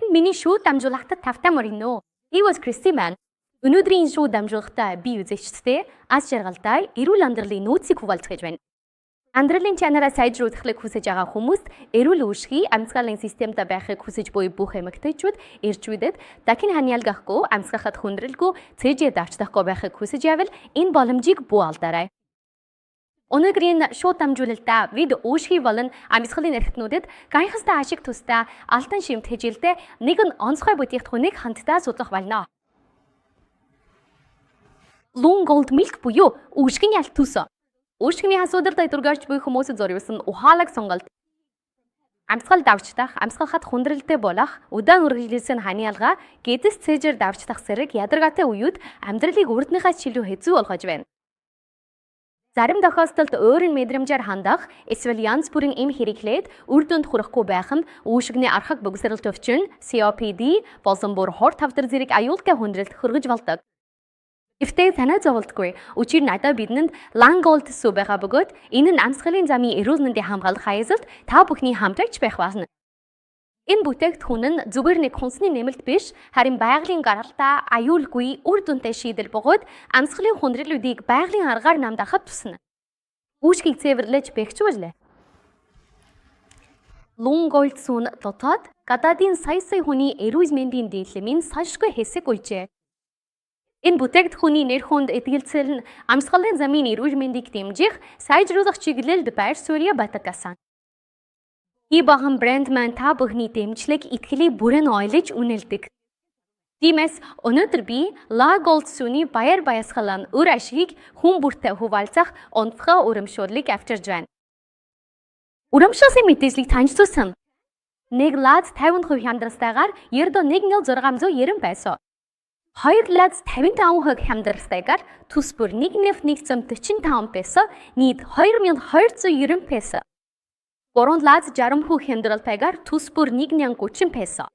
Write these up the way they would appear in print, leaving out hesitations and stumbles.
Энэ миний шууд дамжуулалтад тавтай морino. He was Christy man. Өнөөдрийн шууд дамжуулалтаа би үзэгчдээ аз жаргалтай эрүүл амьдралын нөөцийг хуваалцах гэж байна. Амьдралын чанараа сайжруулахыг хүсэж байгаа хүмүүст эрүүл үүршгийг амьсгалын системтэй байхыг хүсэж буй бүх эмэгтэйчүүд эрчүүдэд дахин ханиалгахгүй амьсгалахад хүндрэлгүй цээжээ давчдахгүй байхыг хүсэж явал энэ боломжийг бүү алдаарай. Өнөөдрийн шууд дамжуулалтаа бид үүршгийг болон амьсгалын эрхтнүүдэд гайхастай ашиг тустай алтан шимт хэжилдээ нэгэн онцгой бүтээгдэхүүнийг хамтдаа судлах болно. Long gold milk буюу үүршгийн ялт төс. Үүршгийн асуудал дэвтэргэрч буй хүмүүсд зориулсан ухаалаг сонголт. Амьсгал давчдах, амьсгалахад хүндрэлтэй болох, удаан үргэлжилсэн ханиалгаа гэдэс цээжээр давчдах зэрэг ядаргаатай үеуд амьдралыг урдныхаас чилүү хэцүү болгож байна. Зарим тохиолдолд өөрийн мэдрэмжээр хандах, эсвэл янз бүрийн эм хэрэглээд үр дүнд хүрэхгүй байх нь үүшигний архаг богсрал төвчин, COPD, болон бүр хор тавдар зэрэг аюултай хүндрэлд хүргэж болдог. Эвтэй танаа зовлтгүй. Учир нь одоо бидэнд Long Gold сүү байгаа бөгөөд энэ нь амьсгалын замын эрүүл мэндийг хамгаалах аясалт та бүхний хамтарч байх болно. Энэ бүтээгдэхүүн нь зүгээр нэг хүнсний нэмэлт биш, харин байгалийн гаралтай, аюулгүй, үр дүнтэй шийдэл бөгөөд амьсгалын хүндрэлүүдийг байгалийн аргаар намдахад тусна. Үүшгийг цэвэрлэж бэхжүүлээ. Long Gold сүүн дотоод гадаадын сая хүний эрүүл мэндийн дийлэмийн салшгүй хэсэг үйжээ. Энэ бүтээгдэхүүний нэр хүнд этгэлцэл нь амьсгалын замын эрүүл мэндийг дэмжих, сайжруулах чиглэлд байр суурья батгасан. И баган брэнд маань та бүхний дэмжлэг итгэлийг бүрэн ойлгож үнэлдэг. Тиймээс өнөөдөр би Long Gold сүүний баяр баясгалан өр ашгийг хүн бүртээ хуваалцах онцгой урамшууллыг авчирж байна. Урамшуулсан мэдээллийг танилцуулсан. Нэг лаз 50% хямдралтайгаар ердөө 1690 байсан. 2 лаз 55% хямдралтайгаар төс бүр 1.145 песо, нийт 2290 песо. 3 лаз 60% хямдралтайгаар төс бүр 130 песо.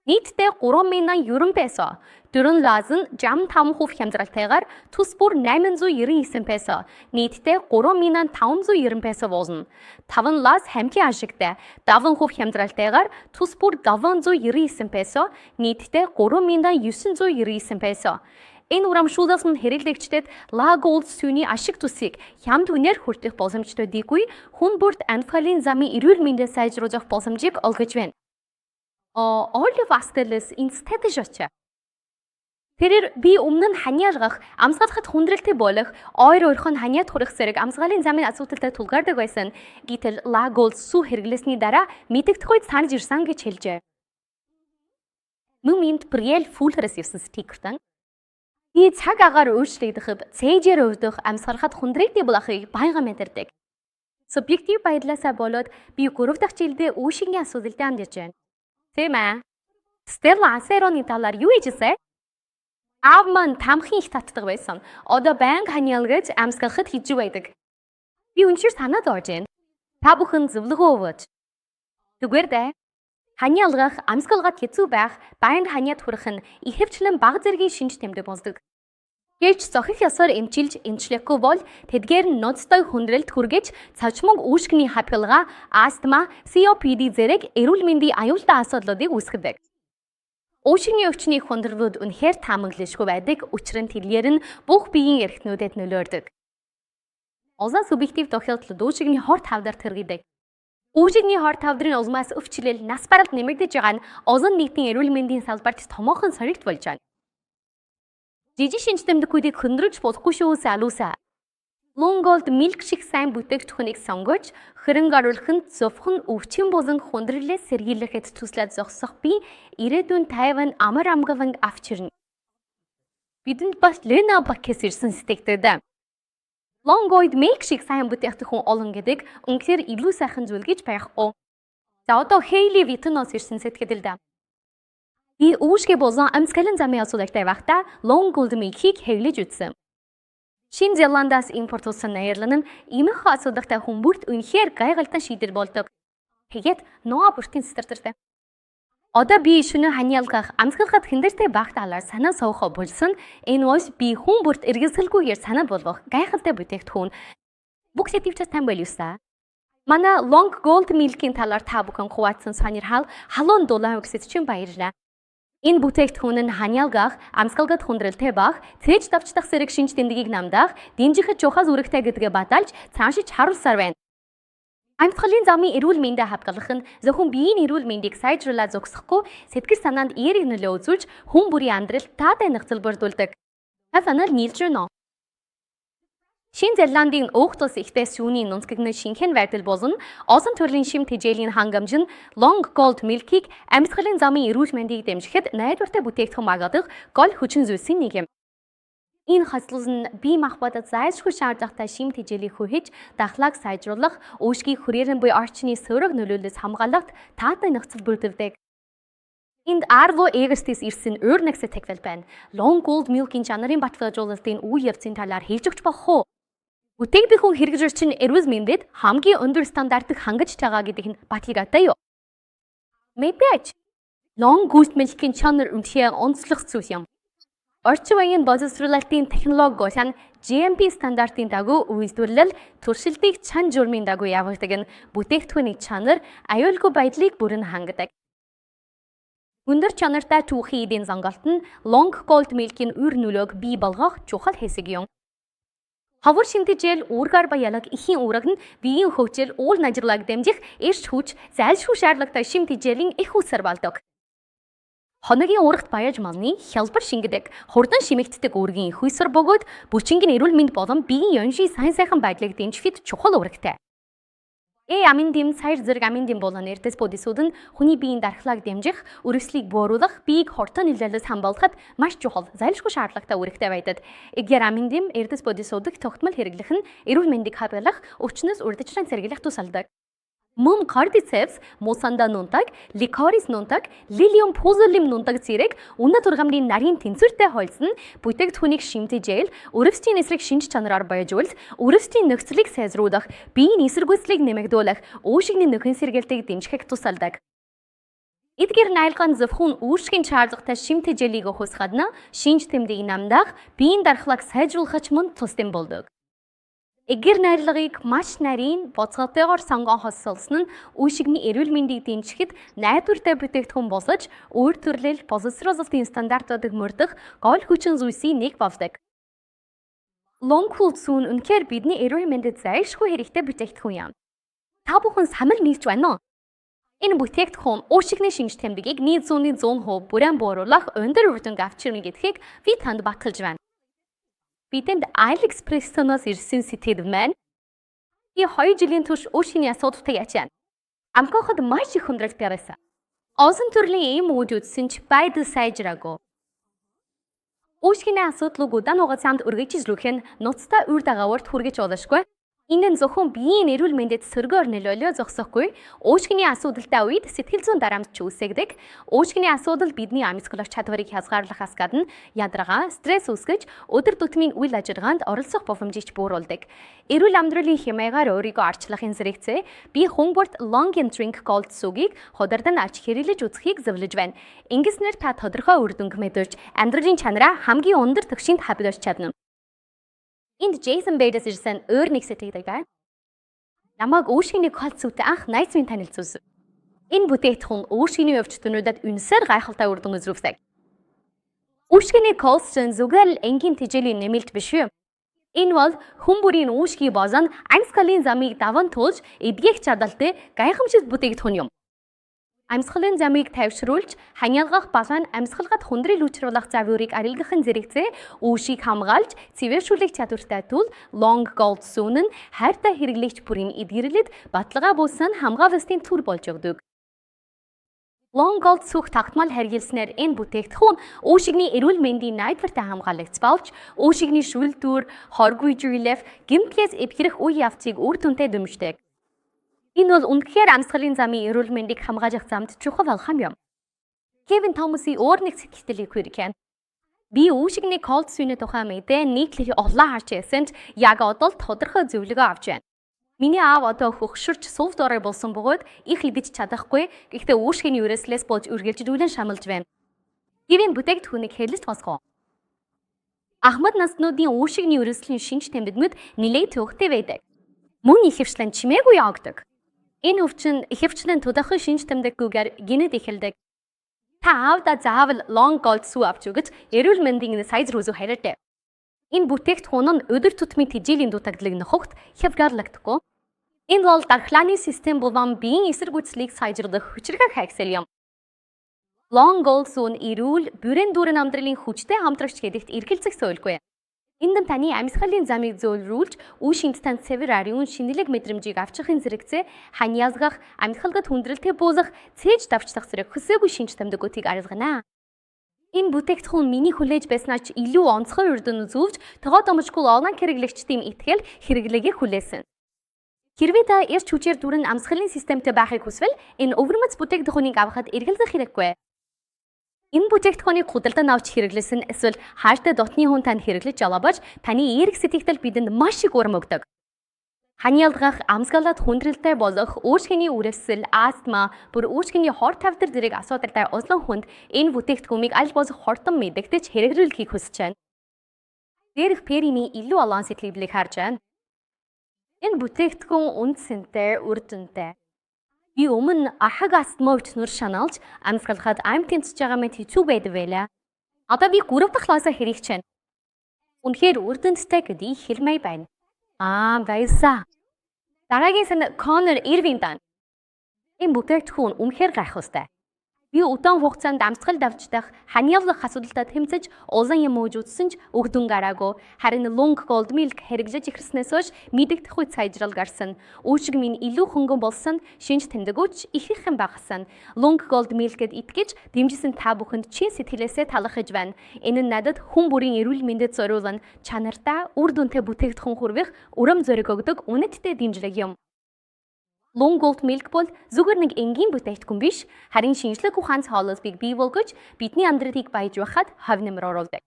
Нийтдээ 3090 песо. 4 лаз нь 65% хямдралтайгаар төс бүр 899 песо. Нийтдээ 3590 песо болно. 5 лаз хамгийн ашигтай 5% хямдралтайгаар төс бүр 799 песо. Нийтдээ 3999 песо. Энэ урамшуулгаас нь хэрэглэгчдэд Long Gold сүүний ашиг тусыг хямд үнээр хүртэх боломжтой дийгүй хүн бүрт амьсгалын замын эрүүл мэндийг сайжруулах боломжийг олгож байна. All of us instead of тэрээр би өмнө нь ханиалгах, амьсгалахад хүндрэлтэй болох, ойр ойрхон ханиад хүрэх зэрэг амьсгалын замын асуудалтай тулгардаг байсан. Гэтэл Long Gold сүү хэрэглэсний дараа мэдэгдэхүйд санаж ирсэн гэж хэлжээ. Мөминд Бриэл Фулхерс явсан стикертан. И цаг агаар өөрчлөгдөхэд цээжээр өвдөх, амьсгалахад хүндрэлтэй болохыг байнга мэдэрдэг. Субъектив баядлаасаа болоод би 3 дахь жилдээ үүшгийн асуудалтай амьдарч байна. Тийм ээ. Стелла Асероны талаар юу хийжээ? Аав маань тамхин их татдаг байсан. Одоо байнга ханиалгаж амьсгалахад хижиг байдаг. Би үнэхээр санаад орж байна. Та бүхэн зөвлөгөө өгөөч. Зүгээр дээ. Ханиалгах, амьсгалахад хэцүү байх, байнга ханиад хүрэх нь ихэвчлэн бага зэргийн шинж тэмдэг болдог. Гэвч зохих ёсоор эмчилж эмчлэхгүй бол тэдгээр нь ноцтой хүндрэлд хүргэж цавчмаг үүшгний хапилга, астма, COPD зэрэг эрүүл мэндийн аюултай асуудлуудыг үүсгэдэг. Үүшгийн өвчний хүндрэлүүд үнэхээр таамаглашгүй байдаг, учир нь тэдгээр нь бүх биеийн эрхтнүүдэд нөлөөлдөг. Олон субъектив тохиолдолд үүшгийн хор тавдарт хэрэглэдэг. Үүшгийн хор тавдрын улмаас өвчлөл, нас баралт нэмэгдэж байгаа нь олон нийтийн эрүүл мэндийн салбарт томоохон сорилт болж байна. Жижиг шинж тэмдгүүдийг хөндрөж болохгүй шүү салууса. Long Gold milk шиг сайн бүтээгдэхүүнийг сонгож, хөрөнгө оруулах нь зөвхөн өвчин болон хүндрэлээс сэргийлэхэд туслаад зогсох би ирээдүйн тайван амар амгалан авчирна. Бидэнд бас Лена Бакес ирсэн сэтгэгдэв. Long Gold milk шиг сайн бүтээгдэхүүн олон гэдэг үнэхээр илүү сайхан зүйл гэж байхгүй. За одоо Хейли Витнос ирсэн сэтгэгдэлд. И үүшгээ болон амьсгалын замын асуудалтай байхдаа Long Gold milk-ийг хэвлэж үзсэн. Шинэ Зеландаас импортлсон аярлан нь эмх асуудалтай хүмүүст үнэхээр гайхалтай шийдэл болдог. Тэгээд Ноа бүртийн стартартай. Одоо би шөнө ханиалгах, амьсгалахад хиндэртэй байх талаар санаа суух болсон. Энэ бас би хүн бүрт эргэлзэлгүйгээр санаа болгох гайхалтай бүтээгдэхүүн. Бүх сэтгэвчээс тань боловсаа. Манай Long Gold Milk-ийн талаар та бүхэн хуваалцсан сонирхол халуун дулаан үгсэд чинь баярлалаа. Энэ бүтээгдэхүүн нь ханиалгах, амсгалгад хүндрэлтэй бах, цээж давчдах зэрэг шинж тэмдгийг намдаах, дэмжихэд чухал үүрэгтэй гэдгээ баталж цаашиж харуулсаар байна. Амьсгалын замын эрүүл мэндэд хадгалах нь зөвхөн биеийн эрүүл мэндийг сайжруулаад зогсохгүй, сэтгэл санаанд эерэг нөлөө үзүүлж хүн бүрийн амьдралд таатай нөхцөл бүрдүүлдэг. Та санаал нийлж байна уу? Шинэ Зеландын өөх тус ихтэй сүүний нунцгэгнээ шинхэн байдал болон олон төрлийн шим тэжээлийн хангамж нь Long Gold Milk-ийг амьсгалын замын эрүүл мэндийг дэмжихэд найдвартай бүтээгдэхүүн магадах гол хүчин зүйлсийн нэг юм. Энэ хослол нь бие махбодод зайлшгүй шаардлагатай шим тэжээлийг хүhэж, дахлааг сайжруулах, үүшгийг хүрээрэн буй орчны сөрөг нөлөөллөөс хамгаалахад таатай нөхцөл бүрдүүлдэг. Энд Arlo Egerstis ирсэн өөр нэг сэтгэл байна. Long Gold Milk-ийн чанарын баталгаажуулалтын үе явцын талаар хэлж өгч болох уу? Бүтээгдэхүүн хэрэгжүүлэгч нь эрүүл мэндэд хамгийн өндөр стандартыг хангаж байгаа гэдэг нь баталгаатай юу? Мэдээж. Long Gold Milk-ийн чанар үнэхээр онцлог зүйл юм. Орчин үеийн боловсруулалтын технологи гол нь GMP стандартын дагуу үйлдвэрлэл, туршилтыг чан журмын дагуу явуулдаг нь бүтээгдэхүүний чанар, аюулгүй байдлыг бүрэн хангадаг. Өндөр чанартай түүхийн эдийн зангалт нь Long Gold Milk-ийн үр нөлөөг бий болгох чухал хэсэг юм. Хавар шинтэжэл үүргээр баялаг ихийн үүрэг нь биеийн хөгжил уул нажирлаг дэмжих эрч хүч зайлшгүй шаардлагатай шим тэжээлийн их үсэр болдог. Хоногийн уурагт баяж малны хялбар шингэдэг, хурдан шимэгддэг үүргийн их үсэр бөгөөд бүчингийн эрүүл мэнд болон биеийн яншийн сайн сайхан байдлыг дэмжихэд чухал үүрэгтэй. Аминдим саяр зэрэг аминдим болон эрдэс бодисууд нь хүний биеийн дархлааг дэмжих, үргэлжлэлийг бууруулах, биеийг хортой нөлөөллөөс хамгаалахад маш чухал, зайлшгүй шаардлагатай үүрэгтэй байдаг. Эгээр аминдим эрдэс бодисуудыг тогтмол хэрэглэх нь эрүүл мэндийг хавьяалах, өвчнөөс урьдчилан сэргийлэх тусалдаг. Мөн cordyceps, musanda нунтаг, licorice нунтаг, lilium puzzolim нунтаг зэрэг үнэт тургамлын нарийн тэнцвэртэй хойлс нь бүтээгдэхүүнийг шимтээжээл, өрөвсдийн эсрэг шинж чанараар баяжуулж, өрөвсдийн нөхцөлийг сайжруулах, биеийн эсэргүүцлийг нэмэгдүүлэх, уушигны нөхөн сэргээлтийг дэмжихийг тусалдаг. Эдгээр найлгаан зөвхөн үүршгийн шаардлагатай шимтээжээлийг өгөхөөс гадна шинж тэмдгийг намдаах, биеийн дархлааг сайжруулахч мөн тусдим болдог. Эгээр найрлагыг маш нарийн боцготойгоор сонгон хоссолсон нь үүшигний эрүүл мэндийг дэмжихэд найдвартай бүтээгдэхүүн босож, өөр төрлөл боловсруулалтын стандартуудыг мөрдөх гол хүчин зүйлсийн нэг болдог. Long Gold сүүн үнэхээр бидний эрүүл мэндэд зайлшгүй хэрэгтэй бүтээгдэхүүн юм. Та бүхэн санал нийлж байна уу? Энэ бүтээгдэхүүн уушигны шинж тэмдгийг 100% бүрэн бууруулах өндөр үр дүнг авчирна гэдгийг би танд баталж байна. Бидэнд AliExpress-ноос ирсэн сэтгэл маань. Би 2 жилийн турш уушигны асуудалтай яачаа. Амхахад маш их хүндрэлтэй байсан. Олон төрлийн ийм үйл үзсэн ч байдал сайжраагүй. Уушигны асуудлыг удаан хугацаанд үргэлжлүүлэх нь нуцтай үр дагаварт хүргэж болошгүй. Энэ нь зөвхөн биеийн эрүүл мэндэд сөргөөр нөлөөлөө зогсохгүй, уушигны асуудалтай үед сэтгэл зүйн дарамт ч үүсгдэг. Уушигны асуудал бидний амьсгалах чадварыг хязгаарлахаас гадна ядаргаа, стресс үүсгэж, өдөр тутмын үйл ажиллагаанд оролцох боломжийг бууруулдаг. Эрүүл амьдралын хямаагаар өөрийгөө арчлахын зэрэгцээ би хүн бүрт Long and Drink Gold сүгийг худалдан авч хэрэглэж үзэхийг зөвлөж байна. Ингэснээр та тодорхой үр дүнг мэдэрч амьдралын чанараа хамгийн өндөр түвшинд хавьлуулж чадна. Энд Jason Bates ирсэн өөр нэг сэтгэл байна. Намайг үүшигний Gold сүтээ анх найз минь танилцуулсан. Энэ бүтээгдэхүүн үүшигний өвчтөнүүдэд үнэхээр гайхалтай үр дүн үзүүлдэг. Үүшигний Gold зүгээр л энгийн тэжээлийн нэмэлт биш юм. Энэ бол хүн бүрийн үүшгийг болон амьсгалын замыг даван туулж эдгэх чадалтай гайхамшигт бүтээгдэхүүн юм. Амьсгалын замыг тайвшруулж, ханиалгах болон амьсгалгад хүндрэл үүсгэх завьюурыг арилгахын зэрэгцээ үүшийг хамгаалж, цэвэршүүлэх чадвартай тул Long Gold сүүн нь хайртай хэрэглэгч бүрийн эдгэрлэлд баталгаа буусан хамгаалалтын төр болж өгдөг. Long Gold сүх тогтмол харьяалснаар энэ бүтээгдэхүүн үүшигний эрүүл мэндийн найдвартай хамгаалагч болж, үүшигний шүлтүр, хоргүй жийлэф, гэмтлээс эвхрэх үе явцыг үр дүнтэй дэмждэг. Энэ бол үнэхээр амьсгалын замын эрүүл мэндийг хамгаалах замд чухал алхам юм. Kevin Thomas-ийн өөр нэг сэтгэлийг хүргэн. Би үүшигний Gold сүүний тухай мэдээ нийтлэх олон харж байсан ч яг одоо л тодорхой зөвлөгөө авч байна. Миний аав одоо хөгшөрч сувд орой болсон бөгөөд их идэж чадахгүй, гэхдээ үүшигний үрээслээс болж үргэлжлүүлэн шамалж байна. Кевин бүтээгдэхүүнийг хэлэлт босгоо. Ахмад наснуудын үүшигний үрээслийн шинж тэмдэгнүүд нэлээд төвөгтэй байдаг. Мөн ихэвчлэн чимээгүй явагддаг. Энэ өвчин ихэвчлэн тодорхой шинж тэмдэггүйгээр гинэд эхэлдэг. Та аавда заавал long gold сүү авч өгч эрүүл мэндийн сайз рүүзүү хайртай. Энэ бүтээгдэхүүн нь өдөр тутмын тэжээлийн дутагдлыг нөхөхт хялбарлагдахгүй. Энэ бол дархлааны систем болон биеийн эсрэг үзлийг сайжруулах хүчрэг хайгсэл юм. Long gold сүү нь эрүүл, бүрэн дүүрэн амьдралын хүчтэй хамтрагч гэдэгт эргэлзэх сөөлгүй. Энд нь таны амьсгалын замыг зөөлрүүлж, үе шинжтэн цэвэр ариун шинэлэг мэдрэмжийг авчихын зэрэгцээ хань язгах, амьсгалгад хүндрэлтэй буулгах, цээж давчлах зэрэг хөсөөгүй шинж тэмдэгүүдийг арилгана. Энэ бүтээгдэхүүн миний хүлээж байснаач илүү онцгой үрдэн зөвж тогоо домжгүй онлайн хэрэглэгчдийн итгэл хэрэглэгийг хүлээсэн. Хэрвээ та эрч хүчээр дүрэн амьсгалын системтэй байхыг хүсвэл энэ өвөрмөц бүтээгдэхүүнийг авахд эргэлзэх хэрэггүй. Энэ бүтээгдэхүүнийг худалдан авч хэрэглэсэн эсвэл хайртай дотны хүн танд хэрэглэж алабаж таны эерэг сэтгэгдэл бидэнд маш их урам өгдөг. Хань ялгах, амьсгалаад хүндрэлтэй болох, үүршгийн үрэлсэл, астма, бүр үүршгийн хор тавдар зэрэг асуудалтай олон хүнд энэ бүтээгдэхүүнийг аль болох хортон мэдэгдэж хэрэгжүүлэхийг хүсэж байна. Дээрх Перими илүү олон сэтгэлдлийг харж байна. Энэ бүтээгдэхүүн үндсэнтэй, үр дүнтэй. Би өмнө ахаг астма өвчнөр шаналж амьсгалахад амь тэмцэж байгаа мэт хэцүү байдаг байлаа. Одоо би 3 дахь лаасаа хэрэгч байна. Үнэхээр үр дүнтэй гэдгийг хэлмэй байна. Баясаа. Дараагийн сан Коннор Ирвин дан. Энэ бүтээгдэхүүн үнэхээр гайхалтай. Би удаан хугацаанд амьсгал давждах, ханиалгах асуудалтай тэмцэж улаан юм ууж үзсэн ч өгдөн гараагүй. Харин Long Gold Milk хэрэглэж ихэрснээс хойш мэдэгдэх үе сайжрал гарсан. Үүшиг минь илүү хөнгөн болсон, шинж тэмдэгүүч их их багассан. Long Gold Milk-д итгэж дэмжсэн та бүхэнд чин сэтгэлээсээ талархаж байна. Энэ нь надад хүн бүрийн эрүүл мэндэд зориулан чанартай, үр дүнтэй бүтээгдэхүүн хүргэх урам зориг өгдөг үнэттэй дэмжлэг юм. Long Gold Milk бол зүгээр нэг энгийн бүтээгдэхүүн биш, харин шинжлэх ухааны хоолойг бий болгож бидний амьдралыг баяж байхад хав нэмэр оруулдаг.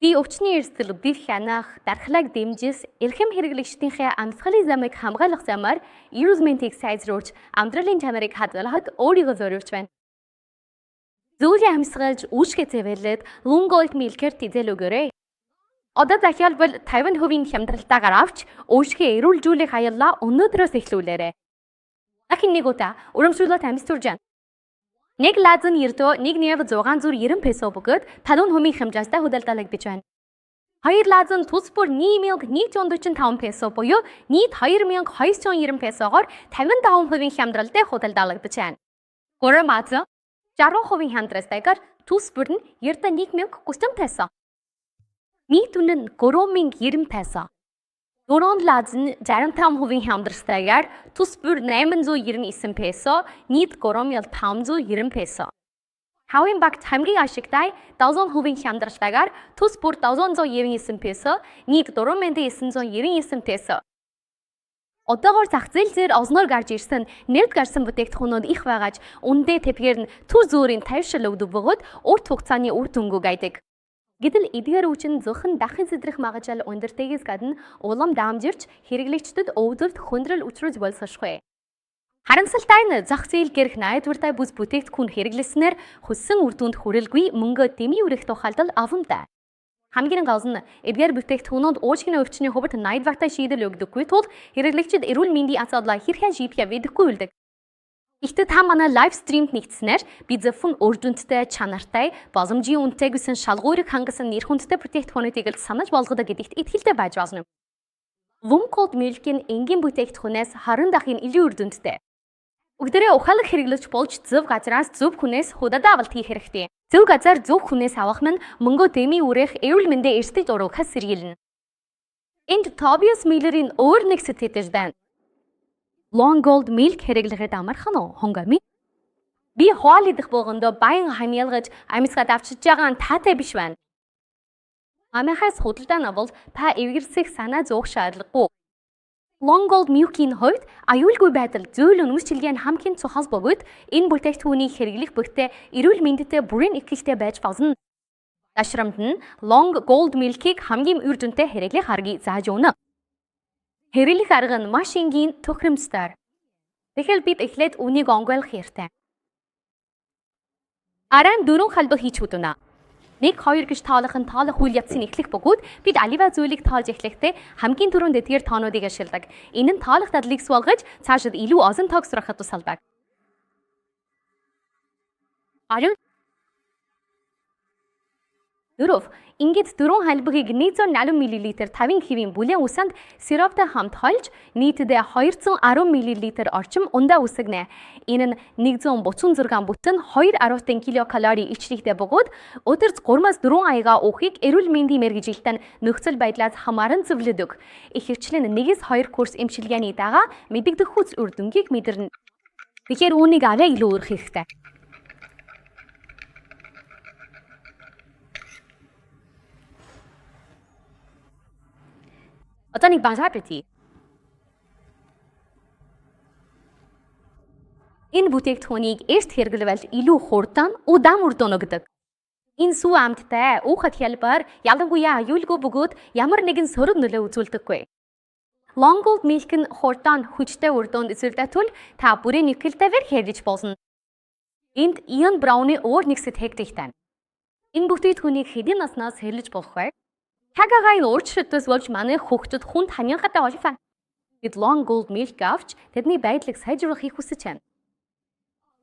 Би өвчний эрсдэл, дэх хянах, дархлааг дэмжис, эрхэм хэрэглэгчдийнхээ амьсгалын замыг хамгаалах замаар эрүүл мэндийг сайжруулж, амьдралын чанарыг хадгалахад өөрийгөө зориулж байна. Зүйлийн амьсгалж, үүшгээ зэвэлээд Long Gold Milk-ээр тизэл өгөөрэй. Одоо дахиад бол 50% хямдралтаагаар авч өөрсгөө эрүүлжүүлэх аяллаа өнөөдрөөс эхлүүлээрэй. Дахин нэг удаа урамшуулалт амьд турж байна. Нэг лазан ердөө 1,690 песо бөгөөд 50% хэмжээтэй худалдаалагдж байна. Хоёр лазан тус бүр 1,145 песо буюу нийт 2,290 песогоор 55% хямдралтай худалдаалагдж байна. Гурван лазан 60% хямдралтайгаар тус бүр нь ердөө 1,030 песо. Нийт үнэ нь 3,090 песо. Дөрөв лаз нь 65% хямдралтайгаар тус бүр 899 песо, нийт 3,590 песо. Хавийн багт хамгийн ашигтай 7% хямдралтайгаар тус бүр 799 песо, нийт 4,999 песо. Одоогоор зах зээл дээр олноор гарч ирсэн, нэрд гарсан бүтээгдэхүүнүүд их байгаач үндэ тэпгээр нь түр зөөрийн тавьшил өгдөг бөгөөд урт хугацааны үр дүнгүйг айдаг. Гэтэл эдгээр үучин зөвхөн дахин сэтрэх магадлал өндөртэйгээс гадна улам дамжирч хэрэглэгчдэд өвдөлт хүндрэл учруулж болсошгүй. Харамсалтай нь зах зээл гэрх найдвартай бүс бүтээгдэхүүн хэрэглэснээр хүссэн үр дүнд хүрэлгүй мөнгө дэмий үрэх тухайлдал авамтай. Хамгийн гол нь эдгээр бүтээгдэхүүнүүд уушгины өвчний хувьд найдвартай шийдэл өгдөггүй тул хэрэглэгчид эрүүл мэндийн асуудлаа хэрхэн шийдэхээ мэдэхгүй үлдэг. Ихтэй та манай лайв стримд нэгдснээр би зөвхөн үр дүнтэй, чанартай, боломжийн үнэтэй гэсэн шалгуурыг хангасан нэр хүндтэй бүтээгдэхүүнүүдийг л санаж болгодог гэдэгт итгэлтэй байж болно. Long Gold Milk-ийн энгийн бүтээгдэхүүнээс 20 дахин илүү үр дүнтэй. Өглөөрөө ухаалаг хэрэглэж болж зөв газраас зөв хүнээс худалдаа авалт хийх хэрэгтэй. Зөв газар зөв хүнээс авах нь мөнгө дэмий үрэх эрүүл мэндэ эрсдэж уруугахаас сэргийлнэ. Энд Tobias Miller-ийн өөр нэг сэтгэж байна. Long Gold Milk хэрэглэхэд амархан уу хонгоми? Би хоол идэх болгондоо баян хамьяалгаж амьсгаад авчиж байгаа нь таатай биш байна. Амихаас худалдаа нь бол та эвгэрсэх санаа зовох шаардлагагүй. Long Gold Milk-ийн хувьд аюулгүй байдал зөөл үнэмшилгээ нь хамгийн цохол бөгөөд энэ бүтээгдэхүүнийг хэрэглэх бүгдээ эрүүл мэндэд бүрэн ихтэй байж болно. Дашрамд нь Long Gold Milk-ийг хамгийн үр дүнтэй хэрэглэх аргыг зааж өгнө. Хэрэглэх арга нь маш энгийн төхөөрөмжтэй. Тэгэхээр бид эхлээд үнийг онгойлох хэрэгтэй. Арайн 4 халбаг хийж хөтөнө. 1 2 гэж тоолох нь тоолох үйл явцыг эхлэх бөгөөд бид аливаа зүйлийг тоолж эхлэхдээ хамгийн түрүүнд эдгээр тоонуудыг ашигладаг. Энэ нь тоолох дадлыг суулгаж цаашид илүү олон тоог сурахад тусалдаг. Арив Дөрөв ингээд 4 халбагийг 180 мл 50 хэвийн бүлээн усанд сироптой хамт хольж нийтдээ 210 мл орчим ундаа үсгэнэ. Энэ нь 136 бүтэн 2 арвтын килокалори ичрихтэй бөгөөд өдөрт 3-4 аяга уухыг эрүүл мэндийн мэргэжилтэн нөхцөл байдлаас хамааран зөвлөдөг. Ихэвчлэн 1-2 курс эмчилгээний дагаа мэдэгдэх хүч үр дүнгийг мэдэрнэ. Тэгэхээр үүнийг арай илүү өөрөх хэрэгтэй. Одоо нэг базар бити. Энэ бүтээгдэхүүнийг эрт хэрэглэвэл илүү хурдан удаан үр дүн өгдөг. Энэ сүү амттай уухад хялбар ялангуяа аюулгүй бөгөөд ямар нэгэн сөрөг нөлөө үзүүлдэггүй. Long Gold Milk нь хурдан хүчтэй үр дүнд эзэлдэтвэл та бүрийн нөхөлтэйгээр хэрэглэж болно. Энд Ian Brown-ы өөр нэг сэтгэгдэлтэй. Энэ бүтээгдэхүүнийг хэдийн наснаас хэрэглэж болох вэ? Хагагагийн өөрчлөлтөөс болж манай хүүхдүүд хүнд хамянгатай болов. Бид Long Gold Milk авч тэдний байдлыг сайжруулахыг хүсэж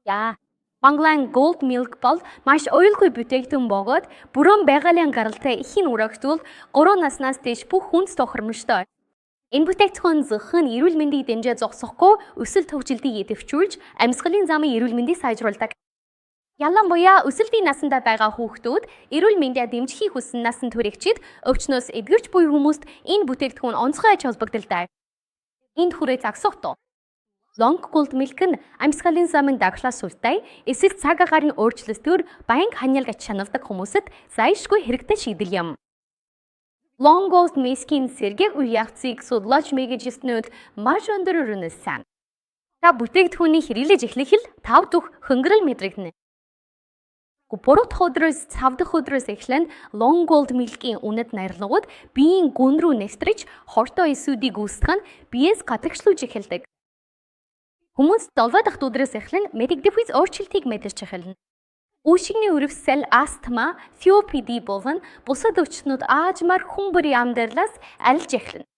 байна. Монголын Gold Milk бол маш оюулгүй бүтээгдэхүүн бөгөөд бүрэн байгалийн гаралтай ихийн урагтвал 3 наснаас дээш бүх хүнд тохиромжтой. Энэ бүтээгдэхүүн зөвхөн эрүүл мэндийг дэмжиж зогсохгүй өсөлт төвчлөлтийг идэвхжүүлж амьсгалын замын эрүүл мэндийг сайжруулдаг. Ялангуяа өсөлтийн насандаа байгаа хүүхдүүд эрүүл мэндийг дэмжихийг хүссэн насанд хүрэгчид өвчнөөс эдгэрч буй хүмүүст энэ бүтээгдэхүүн онцгой ач холбогдолтой. Энд хүрээ загсах. Long Gold Milk нь амьсгалын замын даглаас сүлтэй эсвэл цаг агаарын өөрчлөлтөөр баян ханялгаж шаналдаг хүмүүсэд зайлшгүй хэрэгтэй шийдэл юм. Long Gold Milk-ийн сэргээг үе явцыг судлаач мэргэжилтнүүд маш өндөр өрнөсөн. Та бүтээгдэхүүнийг хэрэглэж эхлэх л 5 дэх хөнгөрөл мэдрэгдэнэ. Буруу өдрөөс цавдах өдрөөс эхлэн Long Gold Milk-ийн үнэт найрлагууд биеийн гүн рүү нэвтрэж хортой эсүүдийг үүсгэх нь биеэс гадагшлуулж эхэлдэг. Хүмүүс 7 дахь өдрөөс эхлэн мэдэгдэхүйц өөрчлөлтийг мэдэрч эхэлнэ. Үүшигний өрөвсөл, астма, COPD болон бусад өвчтнүүд аажмаар хүн бүрийн амьдралаас алж эхэлнэ.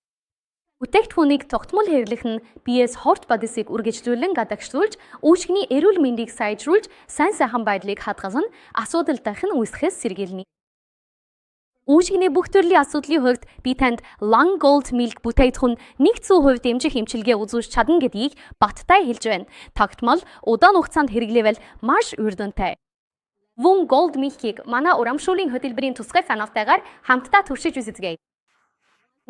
Бүтээгдэхүүнийг тогтмол хэрэглэх нь биеэс хорт бодисыг үргэлжлүүлэн гадагшлуулж, үүшигний эрүүл мэндийг сайжруулж, сайн сайхан байдлыг хадгална, асуудал дахин үүсэхээс сэргийлнэ. Үүшигний бүх төрлийн асуудлын хувьд би танд Long Gold Milk бүтээгдэхүүн 100% дэмжих эмчилгээ үзүүлж чадна гэдгийг баттай хэлж байна. Тогтмол удаан хугацаанд хэрэглэвэл маш үр дүнтэй. Long Gold Milk-ийг манай урамшууллын хөтөлбөрийн тусгай санаалтайгаар хамтдаа туршиж үзье.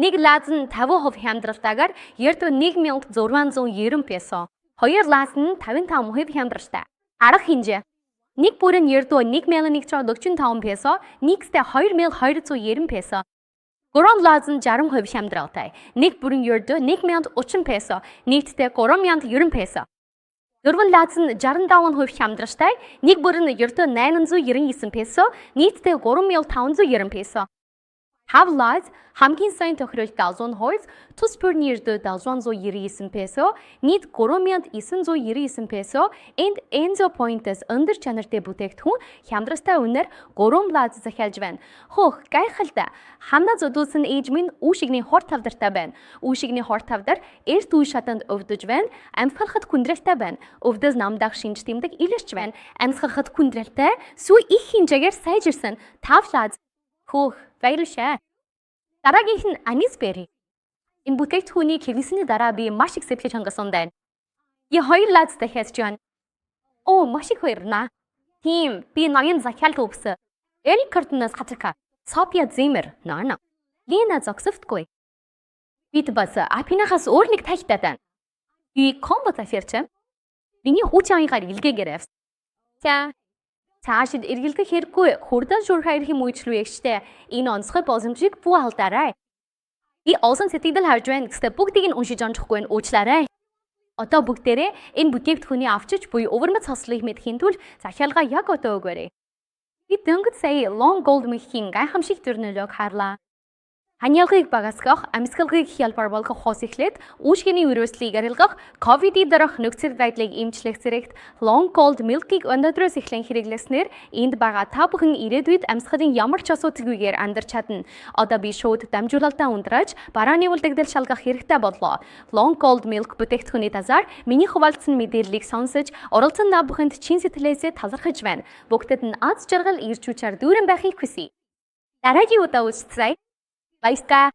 Нэг лаз нь 50% хямдралтайгаар ердөө 1690 песо. Хоёр лаз нь 55% хямдралтай. Арга хэмжээ. Нэг бүрэн ердөө 1145 песо, нэгстэй 2290 песо. Гурван лаз нь 60% хямдралтай. Нэг бүрэн ердөө 1030 песо, нийтдээ 3090 песо. Дөрвөн лаз нь 65% хямдралтай. Нэг бүрэн ердөө 899 песо, нийтдээ 3590 песо. Хав лаз хамгийн сайн тохирол 700 тус бүрний ердөө 799 песо, нийт 3999 песо. Энд Enzo Point-с өндөр чанартай бүтээгдэхүүн хямдралтай үнээр 3 лаз захиалж байна. Хөөх, гайхалтай. Хамнаа зодуулсан ээж минь үүшигний хор тавдартай байна. Үүшигний хор тавдар эрт үе шатанд өвдөж байна. Амьсгалахад хүндрэлтэй байна. Өвдөс намдах шинж тэмдэг илэрч байна. Амьсгалахад хүндрэлтэй, сүү их хэмжээгээр сайжирсан. 5 лаз. Хөөх, баярлалаа. Дараагийнх нь Anis Berry. Энэ бүтээгдэхүүнийг хэрэглэсний дараа би маш их сэтгэл хангасан байна. И 2 лаз дахиад жан. Маш их баярлалаа. Тийм, би ноён захиалт өвсөн. Элькартнаас хатака. София Зиммер, Нана. Лена зогсофтгүй. Бид бас апинахаас өөр нэг тахтай байна. Би комбо захиарч. Миний хүүчийн аягаар илгээгээр авс. Цаашид эргэлдэх хэрэггүй хурдан шуурх хайрын үйлчлүү ягчтэй энэ онцгой боломжийг бүү алдаарай. Би олон сэтгэл харж байна гэхдээ бүгдийг нь уншиж онцохгүй нь уучлаарай. Одоо бүгдээрээ энэ бүтээгдэхүүний авчиж буй өвөрмөц хослыг мэдхийн тулд захиалга яг одоо өгөөрэй. Би дөнгөж сая Long Gold Milk-ийн гайхамшиг төрнөлөөг харлаа. Ханялгыг багасгах, амьсгалыг хялбар болгох хос эхлээд үүшгийн өрөөслийг арилгах, ковидын дараах нөхцөл байдлыг эмчлэх зэрэгт long cold milk-ийг өнөөдрөөс эхлэн хэрэглэснээр энд байгаа та бүхэн ирээдүйд амьсгалын ямар ч асуудалгүйгээр амьдарч чадна. Одоо би шууд дамжуулалтаа унтрааж барааны үлдэгдэл шалгах хэрэгтэй боллоо. Long cold milk бүтээгдэхүүний тазаар миний хуваалцсан мэдээллийг сонсож, оролцсон та бүхэнд чин сэтгэлээсээ талархаж байна. Бүгдэд нь аз жаргал ирж хүчээр дүүрэн байхыг хүсье. Дараагийн удаа уулзцгаая. Баярлалаа.